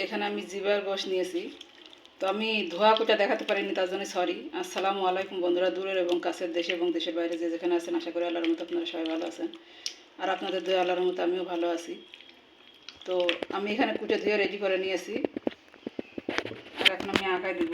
এখানে আমি জিবার গোশ নিয়েছি। তো আমি ধোয়া কুটা দেখাতে পারিনি, তার জন্য সরি। আসসালামু আলাইকুম বন্ধুরা, দূরের এবং কাছের, দেশে এবং দেশের বাইরে যে যেখানে আছেন, আশা করি আল্লাহর মতো আপনারা সবাই ভালো আছেন। আর আপনাদের দোয়া আল্লাহর মতো আমিও ভালো আছি। তো আমি এখানে কুটে ধুয়ে রেডি করে নিয়েছি, আর এখন আমি আঁকায় দিব।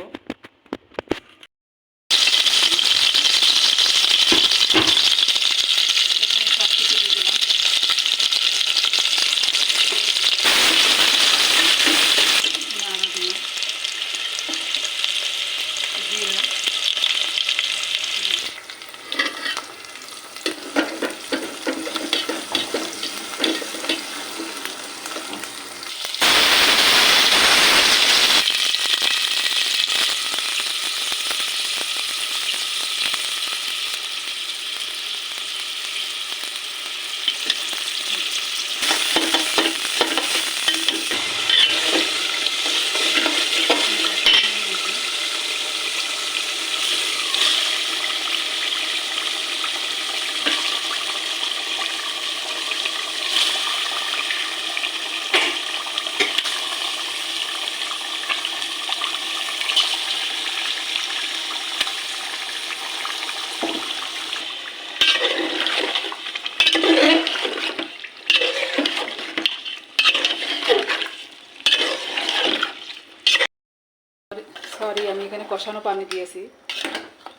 সরি, আমি এখানে কষানো পানি দিয়েছি,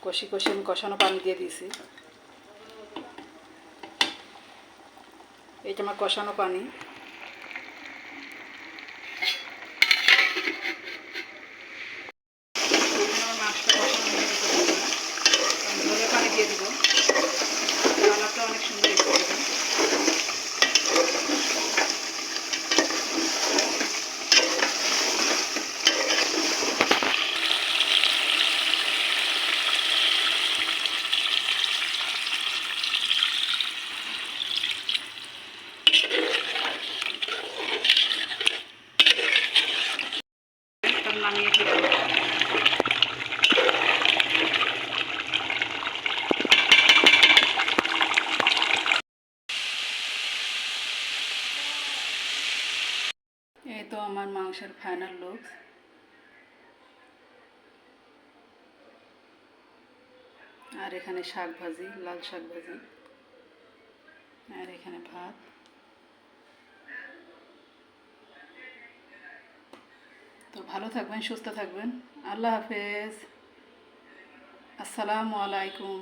কষি আমি কষানো পানি দিয়ে দিয়েছি। এইটা আমার কষানো পানি। আমার মাছটা কষানো হয়ে গেছে, আমি ধরে পানি দিয়ে দিব। কালারটা অনেক সুন্দর এসেছে। নামিয়ে দিলাম। এই তো আমার মাংসের ফাইনাল লুক। আর এখানে শাক ভাজি, লাল শাক ভাজি, আর এখানে ভাত। তো ভালো থাকবেন, সুস্থ থাকবেন। আল্লাহ হাফেজ। আসসালামু আলাইকুম।